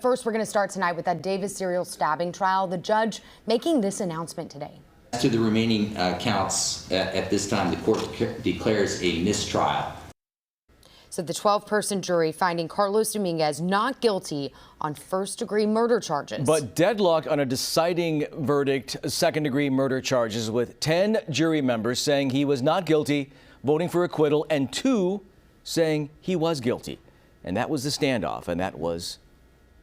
First, we're going to start tonight with that Davis serial stabbing trial. The judge making this announcement today. As to the remaining counts, at this time, the court declares a mistrial. So the 12-person jury finding Carlos Dominguez not guilty on first-degree murder charges. But deadlocked on a deciding verdict, second-degree murder charges, with 10 jury members saying he was not guilty, voting for acquittal, and 2 saying he was guilty. And that was the standoff, and that was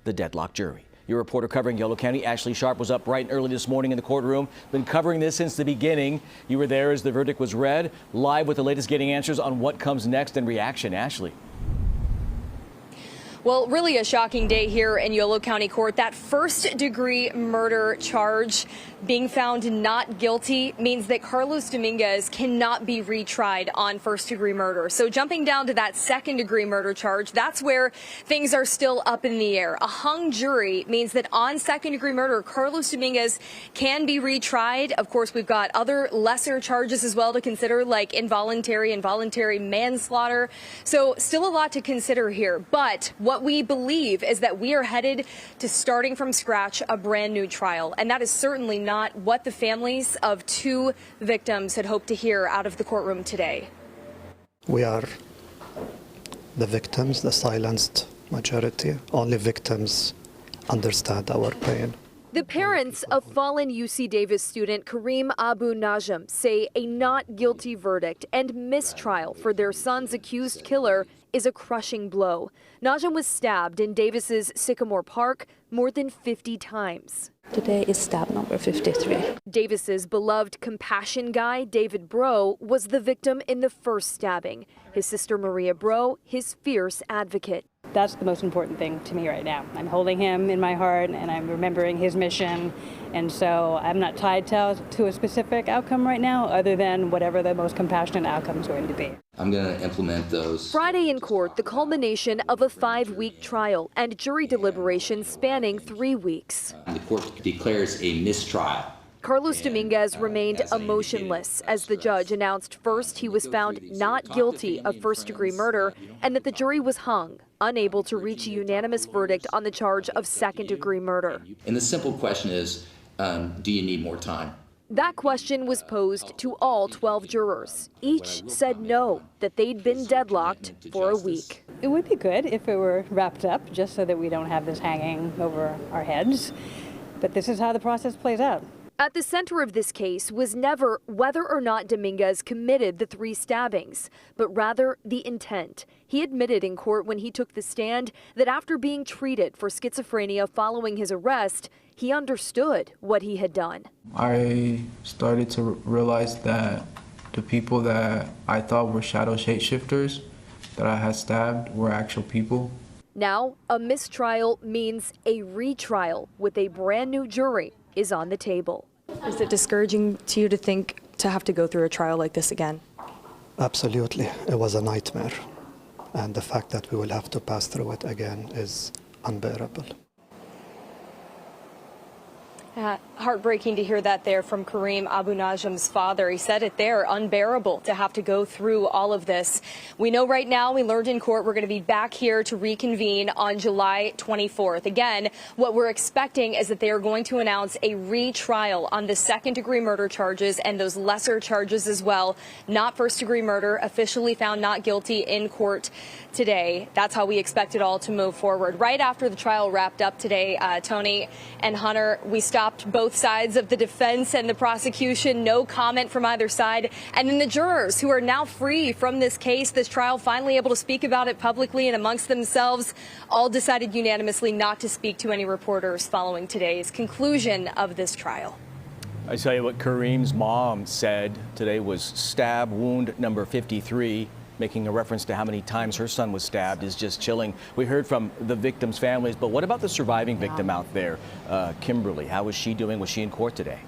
the deadlocked jury. Your reporter covering Yolo County, Ashley Sharp, was up bright and early this morning in the courtroom. Been covering this since the beginning. You were there as the verdict was read, live with the latest getting answers on what comes next and reaction. Ashley. Well, really a shocking day here in Yolo County Court. That first-degree murder charge being found not guilty means that Carlos Dominguez cannot be retried on first-degree murder. So jumping down to that second-degree murder charge, that's where things are still up in the air. A hung jury means that on second-degree murder, Carlos Dominguez can be retried. Of course, we've got other lesser charges as well to consider, like involuntary manslaughter. So still a lot to consider here. But what we believe is that we are headed to starting from scratch a brand new trial. And that is certainly not what the families of 2 victims had hoped to hear out of the courtroom today. We are the victims, the silenced majority. Only victims understand our pain. The parents of fallen UC Davis student Kareem Abu Najm say a not guilty verdict and mistrial for their son's accused killer is a crushing blow. Najm was stabbed in Davis's Sycamore Park more than 50 times. Today is stab number 53. Davis's beloved compassion guy, David Bro, was the victim in the first stabbing. His sister Maria Bro, his fierce advocate. That's the most important thing to me right now. I'm holding him in my heart and I'm remembering his mission. And so I'm not tied to a specific outcome right now other than whatever the most compassionate outcome is going to be. I'm going to implement those. Friday in court, the culmination of a 5-week trial and jury deliberations spanning 3 weeks. The court declares a mistrial. Carlos Dominguez remained emotionless as the judge announced first he was found not guilty of first-degree murder and that the jury was hung, unable to reach a unanimous verdict on the charge of second-degree murder. And the simple question is, do you need more time? That question was posed to all 12 jurors. Each said no, that they'd been deadlocked for a week. It would be good if it were wrapped up just so that we don't have this hanging over our heads. But this is how the process plays out. At the center of this case was never whether or not Dominguez committed the 3 stabbings, but rather the intent. He admitted in court when he took the stand that after being treated for schizophrenia following his arrest, he understood what he had done. I started to realize that the people that I thought were shadow shapeshifters that I had stabbed were actual people. Now, a mistrial means a retrial with a brand new jury is on the table. Is it discouraging to you to have to go through a trial like this again? Absolutely. It was a nightmare. And the fact that we will have to pass through it again is unbearable. Heartbreaking to hear that there from Kareem Abu Najm's father. He said it there, unbearable to have to go through all of this. We know right now, we learned in court, we're going to be back here to reconvene on July 24th. Again, what we're expecting is that they are going to announce a retrial on the second-degree murder charges and those lesser charges as well. Not first-degree murder, officially found not guilty in court today. That's how we expect it all to move forward. Right after the trial wrapped up today, Tony and Hunter, we stopped both sides of the defense and the prosecution. No comment from either side. And then the jurors who are now free from this case, this trial, finally able to speak about it publicly and amongst themselves, all decided unanimously not to speak to any reporters following today's conclusion of this trial. I tell you what Kareem's mom said today was stab wound number 53. Making a reference to how many times her son was stabbed is just chilling. We heard from the victims' families, but what about the surviving victim out there, Kimberly? How was she doing? Was she in court today?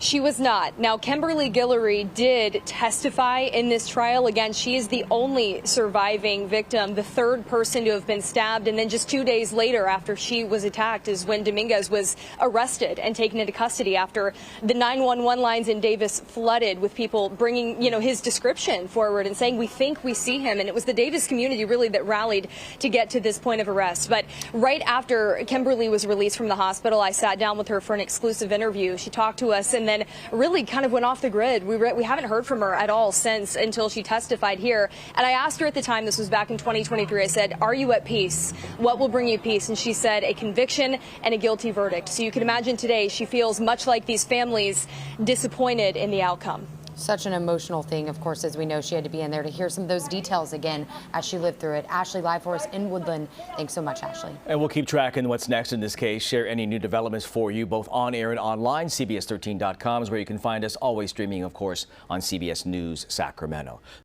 She was not. Now, Kimberly Guillory did testify in this trial. Again, she is the only surviving victim, the third person to have been stabbed. And then just 2 days later, after she was attacked, is when Dominguez was arrested and taken into custody after the 911 lines in Davis flooded with people bringing, his description forward and saying, we think we see him. And it was the Davis community really that rallied to get to this point of arrest. But right after Kimberly was released from the hospital, I sat down with her for an exclusive interview. She talked to us and then really kind of went off the grid. We haven't heard from her at all since until she testified here. And I asked her at the time, this was back in 2023, I said, are you at peace? What will bring you peace? And she said a conviction and a guilty verdict. So you can imagine today she feels much like these families disappointed in the outcome. Such an emotional thing, of course, as we know she had to be in there to hear some of those details again as she lived through it. Ashley, live for us in Woodland. Thanks so much, Ashley. And we'll keep tracking what's next in this case. Share any new developments for you, both on air and online. CBS13.com is where you can find us, always streaming, of course, on CBS News Sacramento.